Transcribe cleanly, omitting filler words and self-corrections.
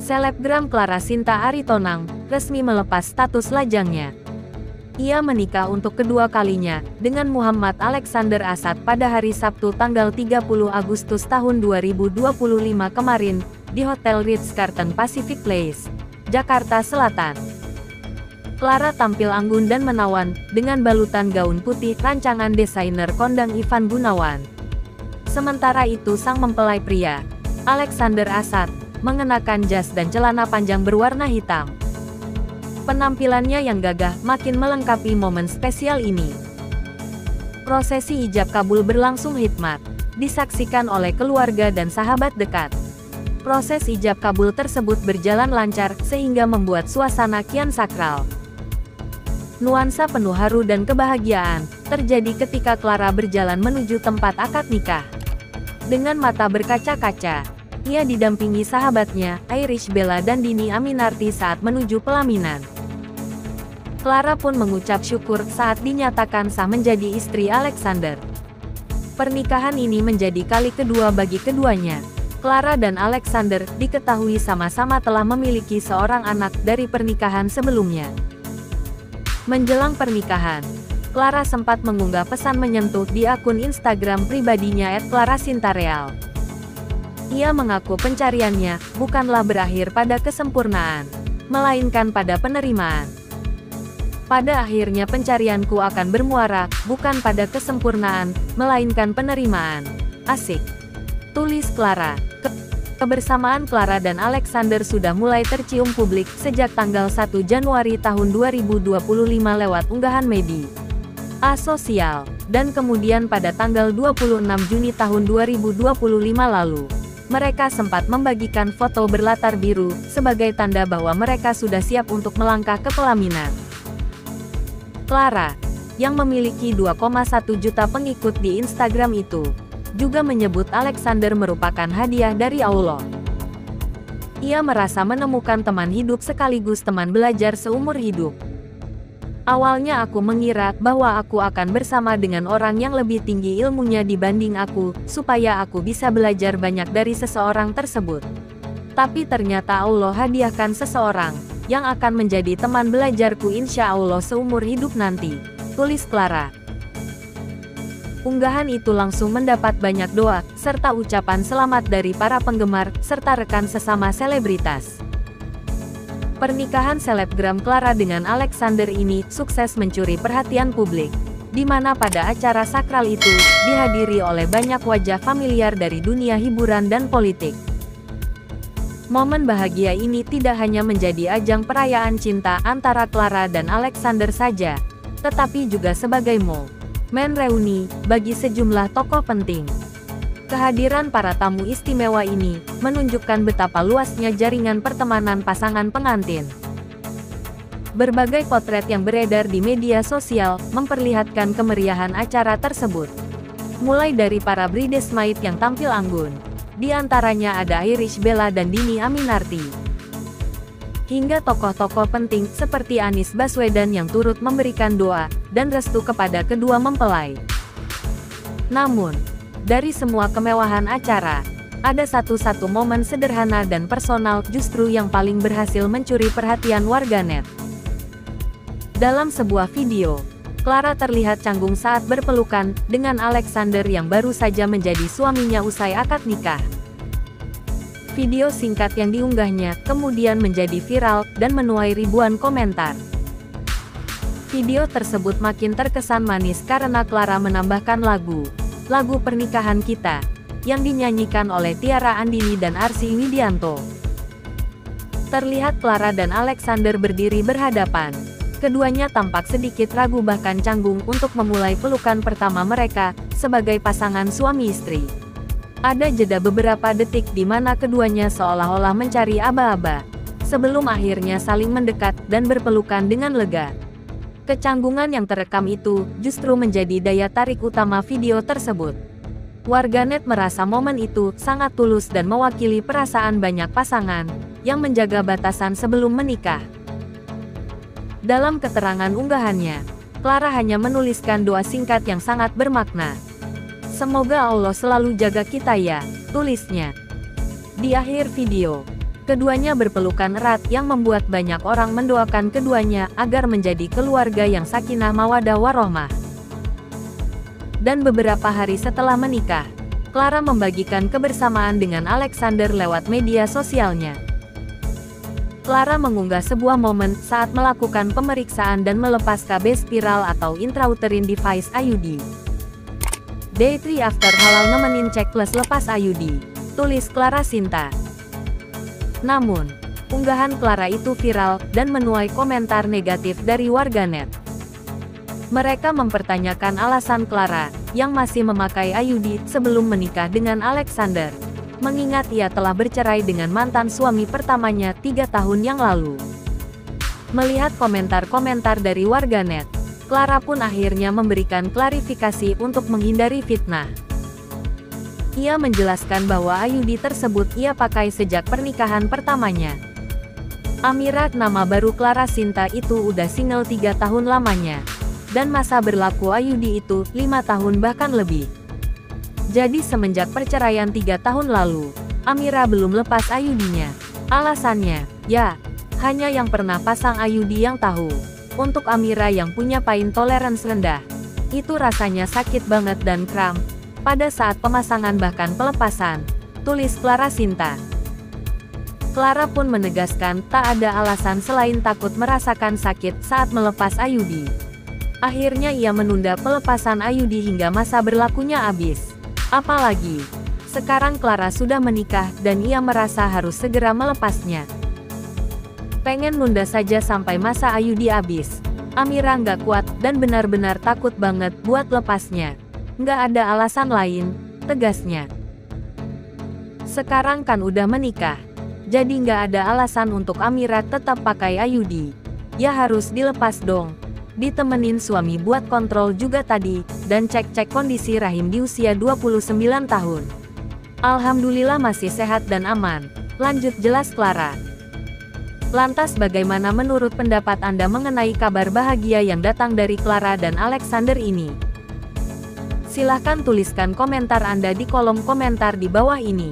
Selebgram Clara Sinta Aritonang resmi melepas status lajangnya. Ia menikah untuk kedua kalinya dengan Muhammad Alexander Asad pada hari Sabtu tanggal 30 Agustus tahun 2025 kemarin di Hotel Ritz-Carlton Pacific Place, Jakarta Selatan. Clara tampil anggun dan menawan dengan balutan gaun putih rancangan desainer kondang Ivan Gunawan. Sementara itu sang mempelai pria, Alexander Asad, mengenakan jas dan celana panjang berwarna hitam. Penampilannya yang gagah makin melengkapi momen spesial ini. Prosesi ijab kabul berlangsung hikmat, disaksikan oleh keluarga dan sahabat dekat. Proses ijab kabul tersebut berjalan lancar sehingga membuat suasana kian sakral. Nuansa penuh haru dan kebahagiaan terjadi ketika Clara berjalan menuju tempat akad nikah. Dengan mata berkaca-kaca, ia didampingi sahabatnya, Irish Bella dan Dhini Aminarti saat menuju pelaminan. Clara pun mengucap syukur saat dinyatakan sah menjadi istri Alexander. Pernikahan ini menjadi kali kedua bagi keduanya. Clara dan Alexander diketahui sama-sama telah memiliki seorang anak dari pernikahan sebelumnya. Menjelang pernikahan, Clara sempat mengunggah pesan menyentuh di akun Instagram pribadinya @clarasintareal. Ia mengaku pencariannya bukanlah berakhir pada kesempurnaan, melainkan pada penerimaan. Pada akhirnya pencarianku akan bermuara bukan pada kesempurnaan, melainkan penerimaan. Asik, tulis Clara. Kebersamaan Clara dan Alexander sudah mulai tercium publik sejak tanggal 1 Januari tahun 2025 lewat unggahan media sosial, dan kemudian pada tanggal 26 Juni tahun 2025 lalu, mereka sempat membagikan foto berlatar biru sebagai tanda bahwa mereka sudah siap untuk melangkah ke pelaminan. Clara, yang memiliki 2,1 juta pengikut di Instagram itu, juga menyebut Alexander merupakan hadiah dari Allah. Ia merasa menemukan teman hidup sekaligus teman belajar seumur hidup. Awalnya aku mengira bahwa aku akan bersama dengan orang yang lebih tinggi ilmunya dibanding aku, supaya aku bisa belajar banyak dari seseorang tersebut. Tapi ternyata Allah hadiahkan seseorang yang akan menjadi teman belajarku insya Allah seumur hidup nanti, tulis Clara. Unggahan itu langsung mendapat banyak doa, serta ucapan selamat dari para penggemar, serta rekan sesama selebritas. Pernikahan selebgram Clara dengan Alexander ini sukses mencuri perhatian publik, di mana pada acara sakral itu dihadiri oleh banyak wajah familiar dari dunia hiburan dan politik. Momen bahagia ini tidak hanya menjadi ajang perayaan cinta antara Clara dan Alexander saja, tetapi juga sebagai momen reuni bagi sejumlah tokoh penting. Kehadiran para tamu istimewa ini menunjukkan betapa luasnya jaringan pertemanan pasangan pengantin. Berbagai potret yang beredar di media sosial memperlihatkan kemeriahan acara tersebut. Mulai dari para bridesmaid yang tampil anggun, di antaranya ada Irish Bella dan Dhini Aminarti, hingga tokoh-tokoh penting seperti Anies Baswedan yang turut memberikan doa dan restu kepada kedua mempelai. Namun, dari semua kemewahan acara, ada satu momen sederhana dan personal justru yang paling berhasil mencuri perhatian warganet. Dalam sebuah video, Clara terlihat canggung saat berpelukan dengan Alexander yang baru saja menjadi suaminya usai akad nikah. Video singkat yang diunggahnya kemudian menjadi viral dan menuai ribuan komentar. Video tersebut makin terkesan manis karena Clara menambahkan lagu pernikahan kita, yang dinyanyikan oleh Tiara Andini dan Arsy Widianto. Terlihat Clara dan Alexander berdiri berhadapan. Keduanya tampak sedikit ragu bahkan canggung untuk memulai pelukan pertama mereka sebagai pasangan suami istri. Ada jeda beberapa detik di mana keduanya seolah-olah mencari aba-aba, sebelum akhirnya saling mendekat dan berpelukan dengan lega. Kecanggungan yang terekam itu justru menjadi daya tarik utama video tersebut. Warganet merasa momen itu sangat tulus dan mewakili perasaan banyak pasangan yang menjaga batasan sebelum menikah. Dalam keterangan unggahannya, Clara hanya menuliskan doa singkat yang sangat bermakna. "Semoga Allah selalu jaga kita ya," tulisnya. Di akhir video, Keduanya berpelukan erat yang membuat banyak orang mendoakan keduanya agar menjadi keluarga yang sakinah mawaddah warohmah. Dan beberapa hari setelah menikah, Clara membagikan kebersamaan dengan Alexander lewat media sosialnya. Clara mengunggah sebuah momen saat melakukan pemeriksaan dan melepas KB spiral atau intrauterine device IUD. Day 3 after halal nemenin cek plus lepas IUD, tulis Clara Sinta. Namun, unggahan Clara itu viral dan menuai komentar negatif dari warganet. Mereka mempertanyakan alasan Clara yang masih memakai IUD sebelum menikah dengan Alexander, mengingat ia telah bercerai dengan mantan suami pertamanya 3 tahun yang lalu. Melihat komentar-komentar dari warganet, Clara pun akhirnya memberikan klarifikasi untuk menghindari fitnah. Ia menjelaskan bahwa IUD tersebut ia pakai sejak pernikahan pertamanya. Amira, nama baru Clara Sinta itu udah single 3 tahun lamanya. Dan masa berlaku IUD itu 5 tahun bahkan lebih. Jadi semenjak perceraian 3 tahun lalu, Amira belum lepas IUD-nya. Alasannya, ya, hanya yang pernah pasang IUD yang tahu. Untuk Amira yang punya pain tolerance rendah, itu rasanya sakit banget dan kram pada saat pemasangan bahkan pelepasan, tulis Clara Sinta. Clara pun menegaskan tak ada alasan selain takut merasakan sakit saat melepas IUD. Akhirnya ia menunda pelepasan IUD hingga masa berlakunya habis. Apalagi, sekarang Clara sudah menikah dan ia merasa harus segera melepasnya. Pengen nunda saja sampai masa IUD habis. Amira nggak kuat dan benar-benar takut banget buat lepasnya. Nggak ada alasan lain, tegasnya. Sekarang kan udah menikah, jadi nggak ada alasan untuk Amira tetap pakai IUD. Ya harus dilepas dong. Ditemenin suami buat kontrol juga tadi, dan cek-cek kondisi rahim di usia 29 tahun. Alhamdulillah masih sehat dan aman, lanjut jelas Clara. Lantas bagaimana menurut pendapat Anda mengenai kabar bahagia yang datang dari Clara dan Alexander ini? Silahkan tuliskan komentar Anda di kolom komentar di bawah ini.